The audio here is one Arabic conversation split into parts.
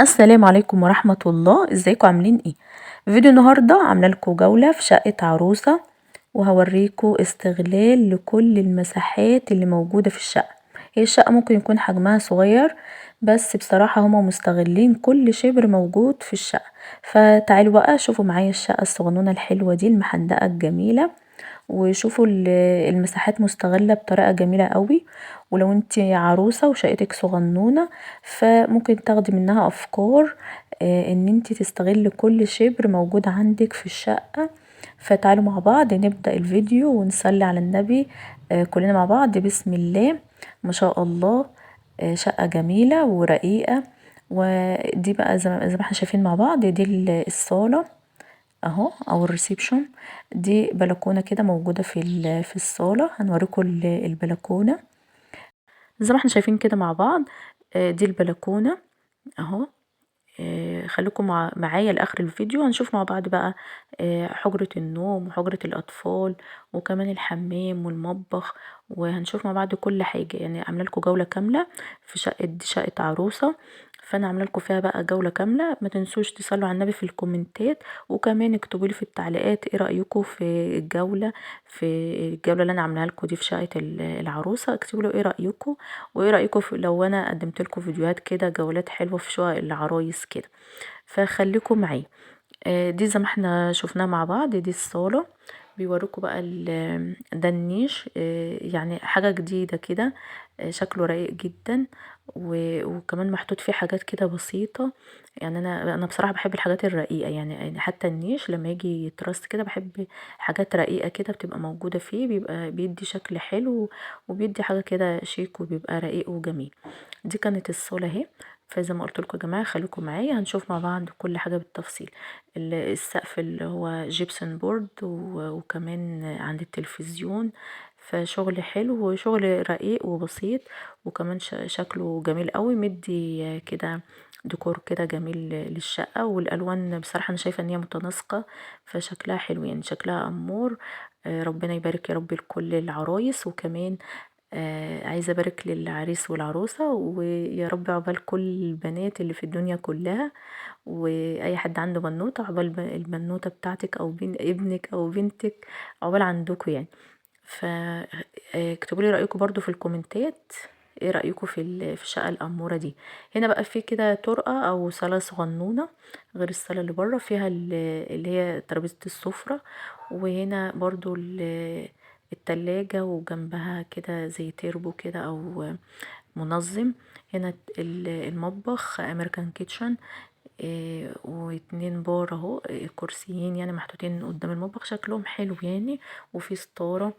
السلام عليكم ورحمة الله، ازيكم عاملين ايه؟ فيديو النهاردة عاملة لكم جولة في شقة عروسة، وهوريكم استغلال لكل المساحات اللي موجودة في الشقة. هي الشقة ممكن يكون حجمها صغير، بس بصراحة هما مستغلين كل شبر موجود في الشقة. فتعالوا بقى شوفوا معايا الشقة الصغنونة الحلوة دي المحدقة الجميلة، وشوفوا المساحات مستغلة بطريقة جميلة قوي. ولو انت عروسة وشقتك صغنونة فممكن تاخدي منها افكار، ان انت تستغل كل شبر موجود عندك في الشقة. فتعالوا مع بعض نبدأ الفيديو ونصلي على النبي كلنا مع بعض. بسم الله ما شاء الله. شقة جميلة ورقيقة. ودي بقى زي ما احنا شايفين مع بعض، دي الصالة اهو او الريسبشن. دي بلكونه كده موجوده في الصاله، هنوريكم البلكونه زي ما احنا شايفين كده مع بعض. دي البلكونه اهو. خليكم معايا لاخر الفيديو، هنشوف مع بعض بقى حجرة النوم وحجرة الاطفال وكمان الحمام والمطبخ. وهنشوف مع بعض كل حاجة، يعني عامله لكم جولة كاملة في شقة، دي شقة عروسة. فانا عامله لكم فيها بقى جولة كاملة. ما تنسوش تصلوا على النبي في الكومنتات، وكمان اكتبوا لي في التعليقات ايه رأيكم في الجولة اللي انا عاملاها لكم دي في شقة العروسة. اكتبوا لي ايه رأيكم، وايه رأيكم لو انا قدمت لكم فيديوهات كده جولات حلوة في شقق العرايس كده. فخليكم معايا. دي زي ما احنا شفناها مع بعض، دي الصالة. بيوروكوا بقى ده النيش، يعني حاجة جديدة كده. شكله رايق جدا. وكمان محطوط فيه حاجات كده بسيطة. يعني انا بصراحة بحب الحاجات الرقيقة، يعني حتى النيش لما يجي يترص كده بحب حاجات رقيقة كده بتبقى موجودة فيه، بيبقى بيدي شكل حلو وبيدي حاجة كده شيك وبيبقى رقيق وجميل. دي كانت الصالة اهي. فزي ما قلت لكم يا جماعه خليكم معايا، هنشوف مع بعض كل حاجه بالتفصيل. السقف اللي هو جيبسون بورد، وكمان عند التلفزيون. فشغل حلو وشغل رقيق وبسيط، وكمان شكله جميل قوي، مدي كده ديكور كده جميل للشقة. والألوان بصراحة أنا شايفة إن هي متناسقة، فشكلها حلو، يعني شكلها أمور. ربنا يبارك يا رب لكل العرايس. وكمان عايزة أبارك للعريس والعروسة، ويا رب عقبال كل البنات اللي في الدنيا كلها، وأي حد عنده بنوتة عقبال البنوتة بتاعتك أو ابنك أو بنتك، عقبال عندكم يعني. اكتبوا لي رأيكم برضو في الكومنتات، ايه رأيكم في الشقة الأمورة دي. هنا بقى في كده طرقة أو صالة صغنونة غير الصالة اللي بره، فيها اللي هي ترابيزة السفرة. وهنا برضو التلاجة، وجنبها كده زي تيربو كده أو منظم. هنا المطبخ امريكان كيتشن. واتنين بار اهو، كرسيين يعني محطوطين قدام المطبخ شكلهم حلو يعني. وفي ستارة.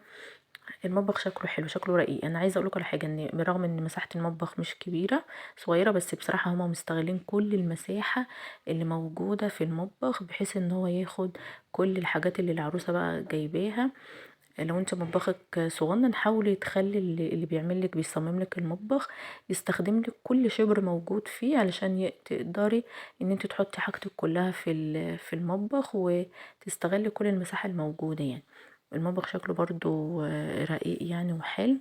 المطبخ شكله حلو، شكله رقيق. انا عايزه اقولك على حاجه، ان برغم ان مساحه المطبخ مش كبيره، صغيره، بس بصراحه هما مستغلين كل المساحه اللي موجوده في المطبخ، بحيث ان هو ياخد كل الحاجات اللي العروسه بقى جايباها. لو انت مطبخك صغنن حاولي تخلي اللي بيعملك بيصمملك المطبخ يستخدملك كل شبر موجود فيه، علشان تقدري ان انت تحطي حاجتك كلها في المطبخ، وتستغلي كل المساحة الموجودة يعني. المطبخ شكله برضو رقيق يعني وحلو.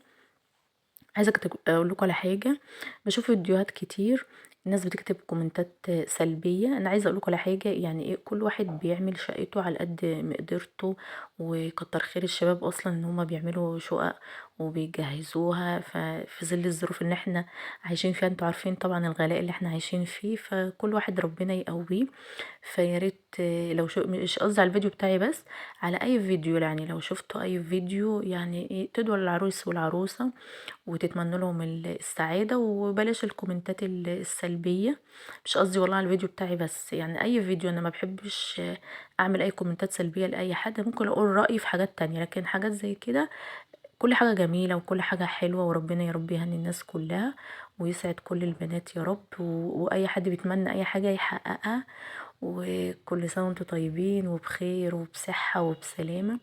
عايزه اقول لكم على حاجه. بشوف فيديوهات كتير الناس بتكتب كومنتات سلبيه. انا عايزه اقول لكم على حاجه، يعني ايه، كل واحد بيعمل شقته على قد مقدرته. وكتر خير الشباب اصلا ان هما بيعملوا شقق وبيجهزوها في ظل الظروف اللي احنا عايشين فيها. انتوا عارفين طبعا الغلاء اللي احنا عايشين فيه، فكل واحد ربنا يقويه. فياريت لو مش قصدي على الفيديو بتاعي بس، على اي فيديو، يعني لو شفتوا اي فيديو يعني ايه تدعوا للعروس والعروسه وتتمنى لهم السعادة، وبلاش الكومنتات السلبية. مش قصدي والله على الفيديو بتاعي بس، يعني اي فيديو انا ما بحبش اعمل اي كومنتات سلبية لاي حد. ممكن اقول رأيي في حاجات تانية، لكن حاجات زي كده كل حاجة جميلة وكل حاجة حلوة، وربنا يا رب يهني الناس كلها ويسعد كل البنات يا رب. واي حد بيتمنى اي حاجة يحققها. وكل سنة وانتم طيبين وبخير وبصحة وبسلامة.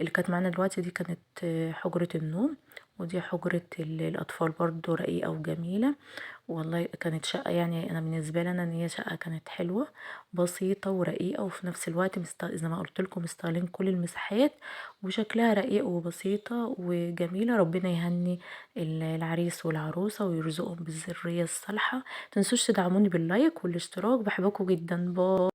اللي كانت معانا دلوقتي دي كانت حجرة النوم. ودي حجرة الأطفال برضو رقيقة وجميلة. والله كانت شقة، يعني أنا بالنسبة لي أنا إن هي شقة كانت حلوة بسيطة ورقيقة، وفي نفس الوقت زي ما قلت لكم مستغلين كل المساحات، وشكلها رقيق وبسيطة وجميلة. ربنا يهني العريس والعروسة ويرزقهم بالذرية الصالحة. متنسوش تدعموني باللايك والاشتراك، بحبكم جدا. باي.